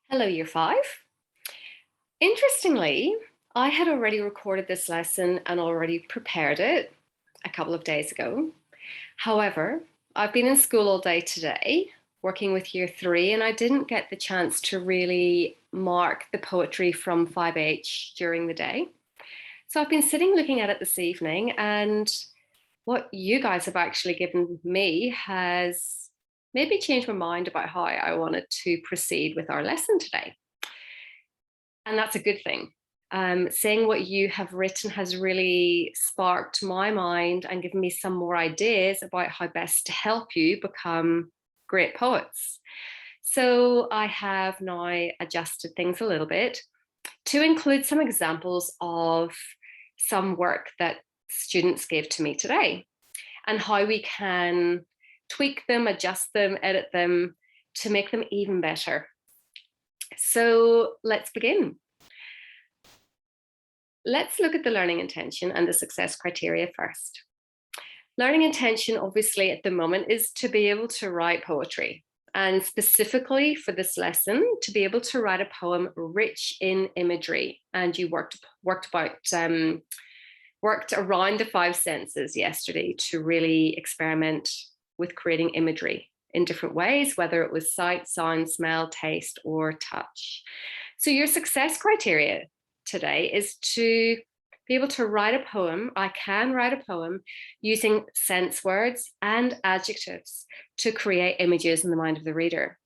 Hello, Year 5. Interestingly, I had already recorded this lesson and already prepared it a couple of days ago. However, I've been in school all day today, working with Year 3, and I didn't get the chance to really mark the poetry from 5H during the day. So I've been sitting looking at it this evening, and what you guys have actually given me has made me change my mind about how I wanted to proceed with our lesson today. And that's a good thing. Seeing what you have written has really sparked my mind and given me some more ideas about how best to help you become great poets. So I have now adjusted things a little bit to include some examples of some work that students gave to me today and how we can tweak them, adjust them, edit them to make them even better. So let's begin. Let's look at the learning intention and the success criteria first. Learning intention, obviously, at the moment is to be able to write poetry, and specifically for this lesson, to be able to write a poem rich in imagery. And you worked around the 5 senses yesterday to really experiment with creating imagery in different ways, whether it was sight, sound, smell, taste, or touch. So your success criteria today is to be able to write a poem. I can write a poem using sense words and adjectives to create images in the mind of the reader.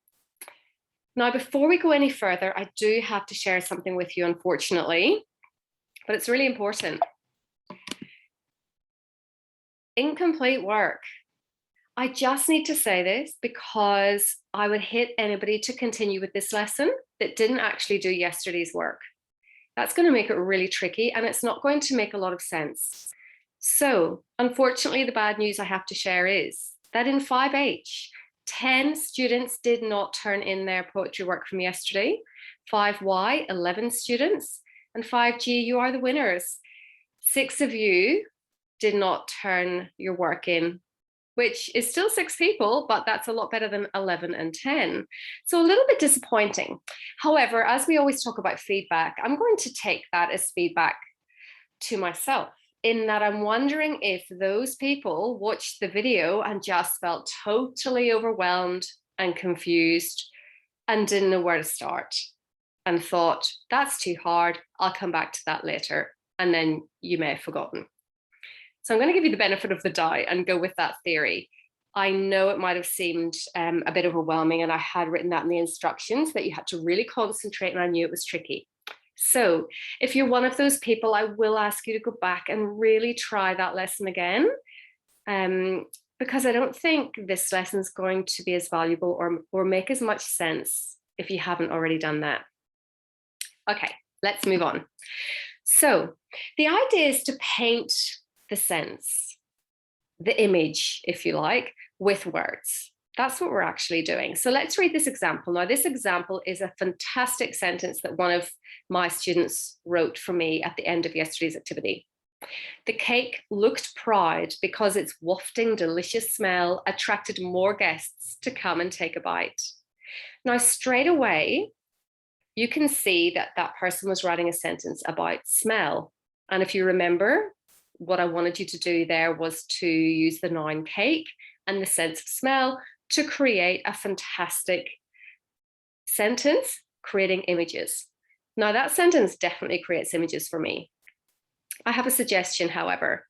Now, before we go any further, I do have to share something with you, unfortunately, but it's really important. Incomplete work. I just need to say this because I would hate anybody to continue with this lesson that didn't actually do yesterday's work. That's going to make it really tricky, and it's not going to make a lot of sense. So, unfortunately, the bad news I have to share is that in 5H, 10 students did not turn in their poetry work from yesterday. 5Y, 11 students, and 5G, you are the winners. 6 of you did not turn your work in, which is still 6 people, but that's a lot better than 11 and 10. So a little bit disappointing. However, as we always talk about feedback, I'm going to take that as feedback to myself, in that I'm wondering if those people watched the video and just felt totally overwhelmed and confused and didn't know where to start and thought, that's too hard, I'll come back to that later. And then you may have forgotten. So I'm going to give you the benefit of the doubt and go with that theory. I know it might have seemed a bit overwhelming, and I had written that in the instructions that you had to really concentrate, and I knew it was tricky. So if you're one of those people, I will ask you to go back and really try that lesson again, because I don't think this lesson is going to be as valuable or make as much sense if you haven't already done that. Okay, let's move on. So the idea is to paint the sense, the image, if you like, with words. That's what we're actually doing. So let's read this example. Now, this example is a fantastic sentence that one of my students wrote for me at the end of yesterday's activity. The cake looked proud because its wafting, delicious smell attracted more guests to come and take a bite. Now, straight away, you can see that that person was writing a sentence about smell. And if you remember, what I wanted you to do there was to use the noun cake and the sense of smell to create a fantastic sentence, creating images. Now, that sentence definitely creates images for me. I have a suggestion, however.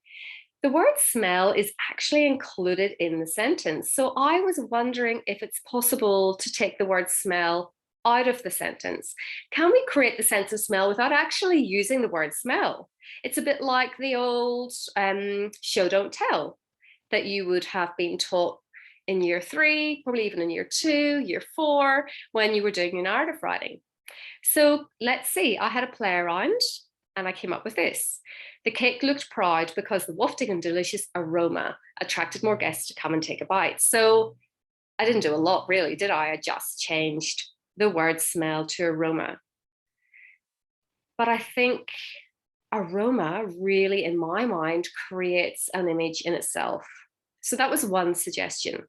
The word smell is actually included in the sentence. So I was wondering if it's possible to take the word smell out of the sentence. Can we create the sense of smell without actually using the word smell? It's a bit like the old show, don't tell that you would have been taught in year 3, probably even in year 2, year 4, when you were doing your narrative writing. So let's see, I had a play around and I came up with this. The cake looked proud because the wafting and delicious aroma attracted more guests to come and take a bite. So I didn't do a lot really, did I? I just changed the word smell to aroma. But I think aroma really, in my mind, creates an image in itself. So that was one suggestion.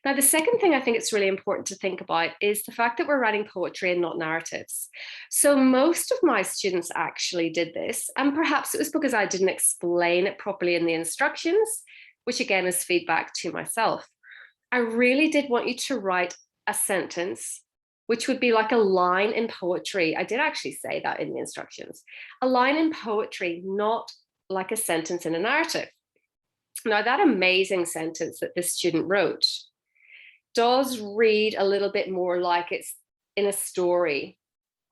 Now, the second thing I think it's really important to think about is the fact that we're writing poetry and not narratives. So most of my students actually did this, and perhaps it was because I didn't explain it properly in the instructions, which again is feedback to myself. I really did want you to write a sentence, which would be like a line in poetry. I did actually say that in the instructions. A line in poetry, not like a sentence in a narrative. Now, that amazing sentence that this student wrote does read a little bit more like it's in a story.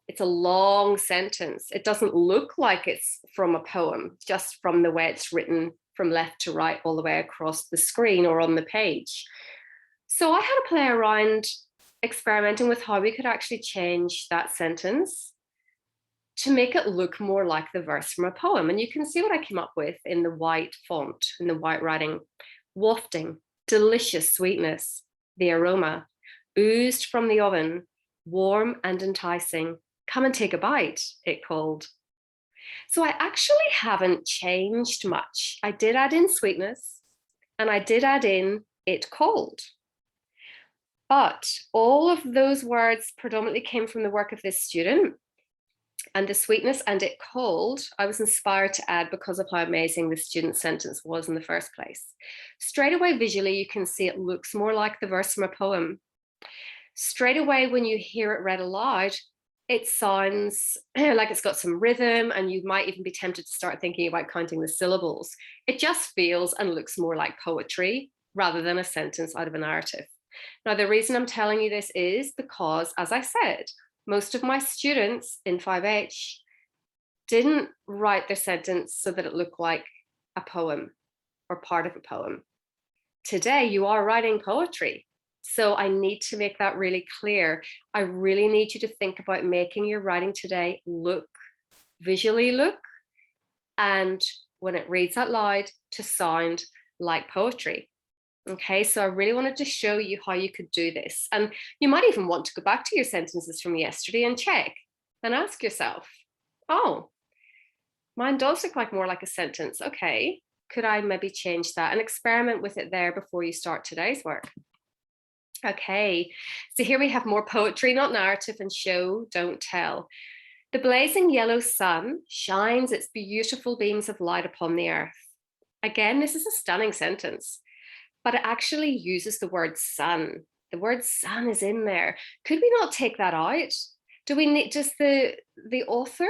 It's a long sentence. It doesn't look like it's from a poem, just from the way it's written from left to right, all the way across the screen or on the page. So I had to play around experimenting with how we could actually change that sentence to make it look more like the verse from a poem. And you can see what I came up with in the white font, in the white writing. Wafting, delicious sweetness, the aroma, oozed from the oven, warm and enticing. Come and take a bite, it called. So I actually haven't changed much. I did add in sweetness, and I did add in it called. But all of those words predominantly came from the work of this student. And the sweetness and it called, I was inspired to add because of how amazing the student sentence was in the first place. Straight away, visually, you can see it looks more like the verse from a poem. Straight away, when you hear it read aloud, it sounds like it's got some rhythm, and you might even be tempted to start thinking about counting the syllables. It just feels and looks more like poetry rather than a sentence out of a narrative. Now, the reason I'm telling you this is because, as I said, most of my students in 5H didn't write their sentence so that it looked like a poem or part of a poem. Today, you are writing poetry. So I need to make that really clear. I really need you to think about making your writing today visually look, and when it reads out loud, to sound like poetry. Okay, so I really wanted to show you how you could do this. And you might even want to go back to your sentences from yesterday and check and ask yourself, oh, mine does look like more like a sentence. Okay, could I maybe change that and experiment with it there before you start today's work? Okay, so here we have more poetry, not narrative, and show, don't tell. The blazing yellow sun shines its beautiful beams of light upon the earth. Again, this is a stunning sentence, but it actually uses the word sun. The word sun is in there. Could we not take that out? Do we need, does the author,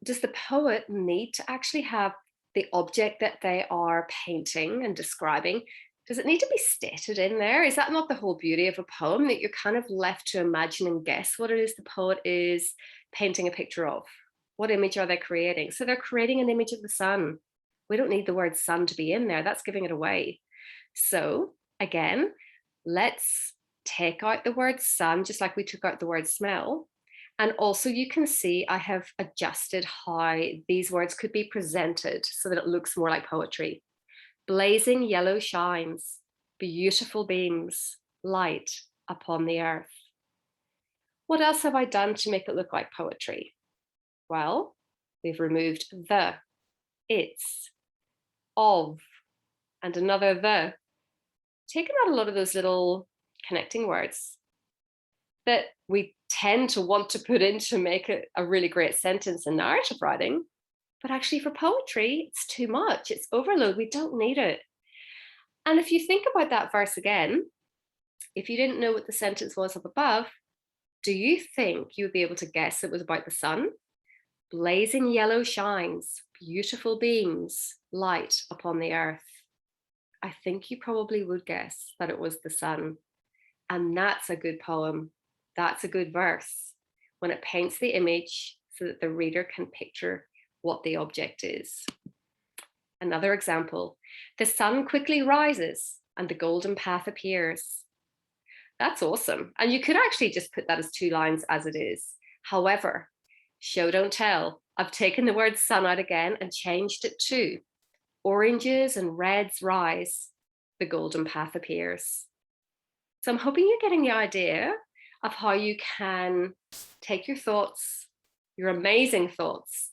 does the poet need to actually have the object that they are painting and describing? Does it need to be stated in there? Is that not the whole beauty of a poem, that you're kind of left to imagine and guess what it is the poet is painting a picture of? What image are they creating? So they're creating an image of the sun. We don't need the word sun to be in there. That's giving it away. So again, let's take out the word sun, just like we took out the word smell. And also you can see I have adjusted how these words could be presented so that it looks more like poetry. Blazing yellow shines, beautiful beams, light upon the earth. What else have I done to make it look like poetry? Well, we've removed the, its, of, and another the. Taken out a lot of those little connecting words that we tend to want to put in to make it a really great sentence in narrative writing. But actually for poetry, it's too much. It's overload. We don't need it. And if you think about that verse again, if you didn't know what the sentence was up above, do you think you would be able to guess it was about the sun? Blazing yellow shines, beautiful beams, light upon the earth. I think you probably would guess that it was the sun. And that's a good poem. That's a good verse when it paints the image so that the reader can picture what the object is. Another example, the sun quickly rises and the golden path appears. That's awesome. And you could actually just put that as 2 lines as it is. However, show don't tell. I've taken the word sun out again and changed it to oranges and reds rise, the golden path appears. So I'm hoping you're getting the idea of how you can take your thoughts, your amazing thoughts,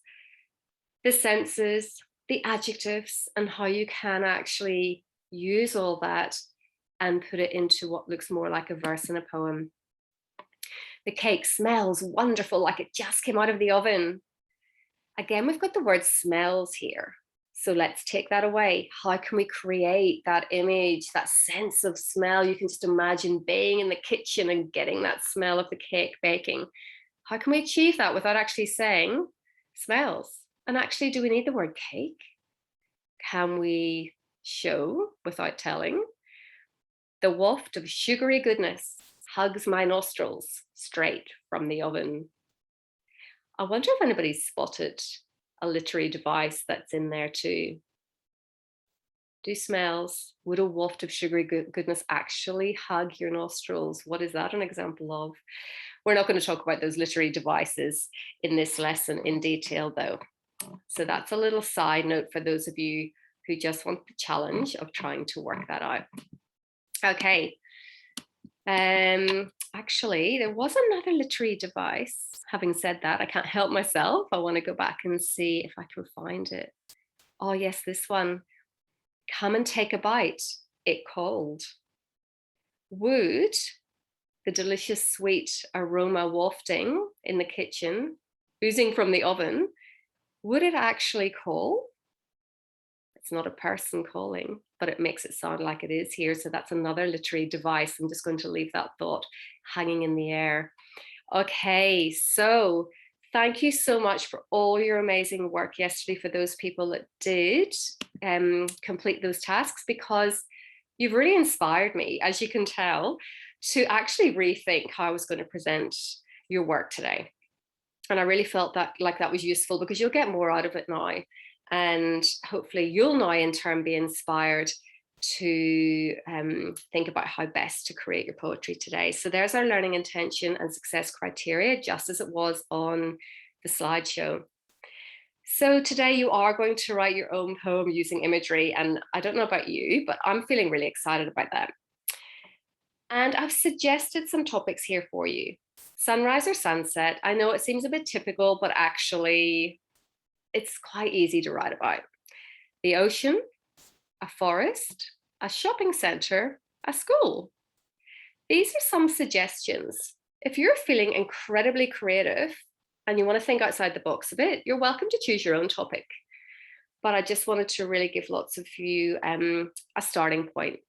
the senses, the adjectives, and how you can actually use all that and put it into what looks more like a verse in a poem. The cake smells wonderful, like it just came out of the oven. Again, we've got the word smells here. So let's take that away. How can we create that image, that sense of smell? You can just imagine being in the kitchen and getting that smell of the cake baking. How can we achieve that without actually saying smells? And actually, do we need the word cake? Can we show without telling? The waft of sugary goodness hugs my nostrils straight from the oven. I wonder if anybody's spotted a literary device that's in there too. Do smells, would a waft of sugary goodness actually hug your nostrils? What is that an example of? We're not going to talk about those literary devices in this lesson in detail though. So that's a little side note for those of you who just want the challenge of trying to work that out. Okay. Actually, there was another literary device. Having said that, I can't help myself. I want to go back and see if I can find it. Oh, yes, this one. Come and take a bite, it called. Would the delicious sweet aroma wafting in the kitchen, oozing from the oven, would it actually call? It's not a person calling, but it makes it sound like it is here. So that's another literary device. I'm just going to leave that thought hanging in the air. Okay, so thank you so much for all your amazing work yesterday for those people that did complete those tasks, because you've really inspired me, as you can tell, to actually rethink how I was going to present your work today. And I really felt that that was useful, because you'll get more out of it now. And hopefully you'll now in turn be inspired to think about how best to create your poetry today. So there's our learning intention and success criteria, just as it was on the slideshow. So today you are going to write your own poem using imagery. And I don't know about you, but I'm feeling really excited about that. And I've suggested some topics here for you. Sunrise or sunset. I know it seems a bit typical, but actually it's quite easy to write about. The ocean, a forest, a shopping center, a school. These are some suggestions. If you're feeling incredibly creative and you want to think outside the box a bit, you're welcome to choose your own topic. But I just wanted to really give lots of you a starting point.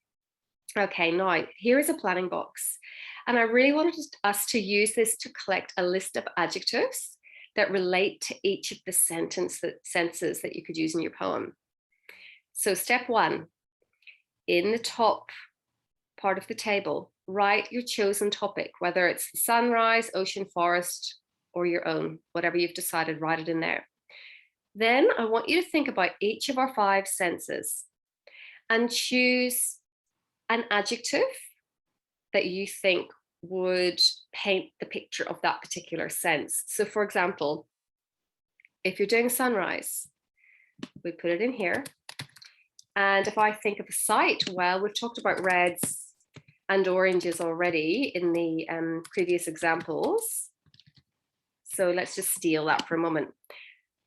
Okay, now here is a planning box. And I really wanted us to use this to collect a list of adjectives that relate to each of the senses that you could use in your poem. So step one, in the top part of the table, write your chosen topic, whether it's the sunrise, ocean, forest, or your own, whatever you've decided, write it in there. Then I want you to think about each of our 5 senses and choose an adjective that you think would paint the picture of that particular sense. So for example, if you're doing sunrise, we put it in here. And if I think of a sight, well, we've talked about reds and oranges already in the previous examples. So let's just steal that for a moment.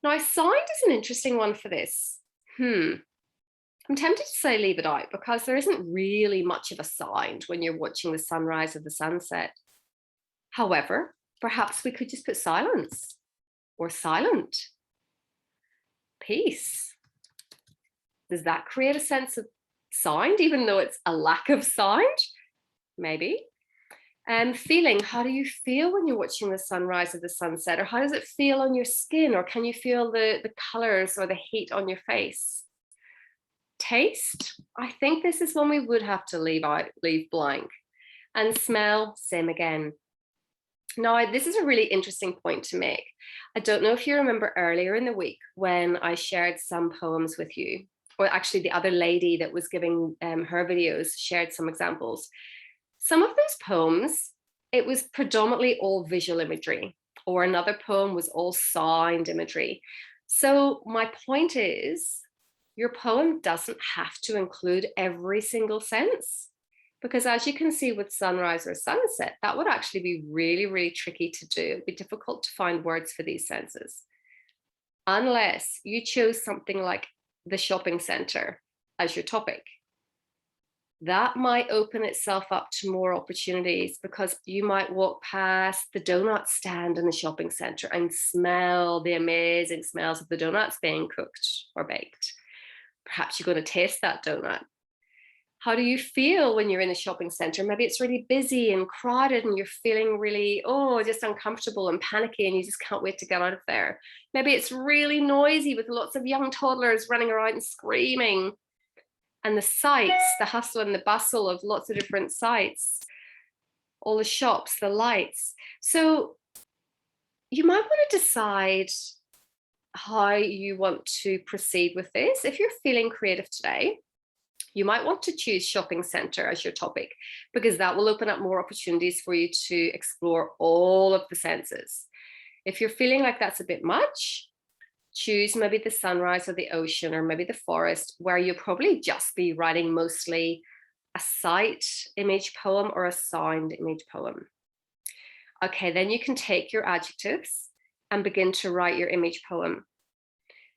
Now, sound is an interesting one for this. I'm tempted to say leave it out, because there isn't really much of a sound when you're watching the sunrise or the sunset. However, perhaps we could just put silence or silent. Peace. Does that create a sense of sound, even though it's a lack of sound? Maybe. And feeling, how do you feel when you're watching the sunrise or the sunset? Or how does it feel on your skin? Or can you feel the colors or the heat on your face? Taste, I think this is one we would have to leave blank. And smell, same again. Now, this is a really interesting point to make. I don't know if you remember earlier in the week when I shared some poems with you, or actually the other lady that was giving her videos shared some examples. Some of those poems, it was predominantly all visual imagery, or another poem was all sound imagery. So my point is, your poem doesn't have to include every single sense, because as you can see with sunrise or sunset, that would actually be really, really tricky to do. It'd be difficult to find words for these senses, unless you chose something like the shopping center as your topic. that might open itself up to more opportunities, because you might walk past the donut stand in the shopping center and smell the amazing smells of the donuts being cooked or baked. Perhaps you're going to taste that donut. How do you feel when you're in a shopping center? Maybe it's really busy and crowded and you're feeling really, just uncomfortable and panicky and you just can't wait to get out of there. Maybe it's really noisy with lots of young toddlers running around and screaming. And the sights, the hustle and the bustle of lots of different sites, all the shops, the lights. So you might want to decide how you want to proceed with this. If you're feeling creative today, you might want to choose shopping center as your topic, because that will open up more opportunities for you to explore all of the senses. If you're feeling like that's a bit much, choose maybe the sunrise or the ocean or maybe the forest, where you'll probably just be writing mostly a sight image poem or a sound image poem. Okay, then you can take your adjectives and begin to write your image poem.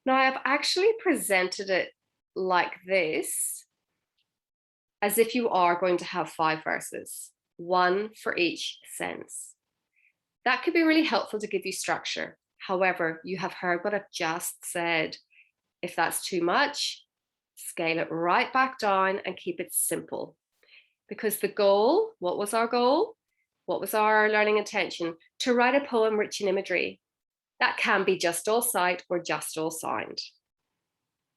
Now, I've actually presented it like this, as if you are going to have 5 verses, 1 for each sense. That could be really helpful to give you structure. However, you have heard what I've just said. If that's too much, scale it right back down and keep it simple. Because the goal, what was our goal? What was our learning intention? To write a poem rich in imagery. That can be just all sight or just all sound.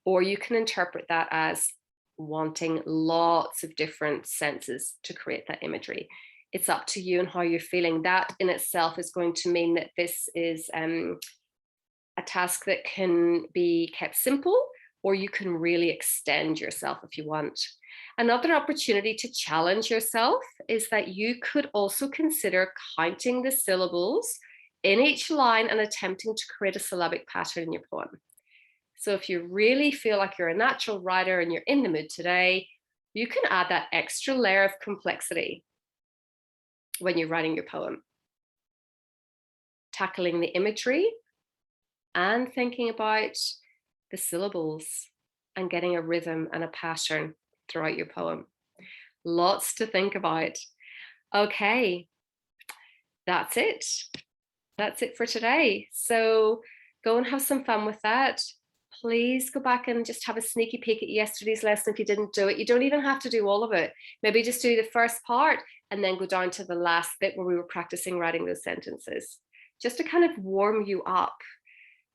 Or you can interpret that as wanting lots of different senses to create that imagery. It's up to you and how you're feeling. That in itself is going to mean that this is a task that can be kept simple, or you can really extend yourself if you want. Another opportunity to challenge yourself is that you could also consider counting the syllables in each line and attempting to create a syllabic pattern in your poem. So if you really feel like you're a natural writer and you're in the mood today, you can add that extra layer of complexity when you're writing your poem. Tackling the imagery and thinking about the syllables and getting a rhythm and a pattern throughout your poem. Lots to think about. Okay, that's it. That's it for today. So go and have some fun with that. Please go back and just have a sneaky peek at yesterday's lesson if you didn't do it. You don't even have to do all of it. Maybe just do the first part and then go down to the last bit where we were practicing writing those sentences, just to kind of warm you up.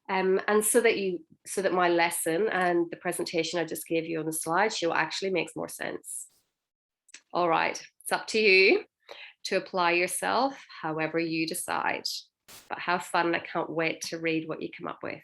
And so that my lesson and the presentation I just gave you on the slideshow actually makes more sense. All right, it's up to you to apply yourself however you decide. But have fun. I can't wait to read what you come up with.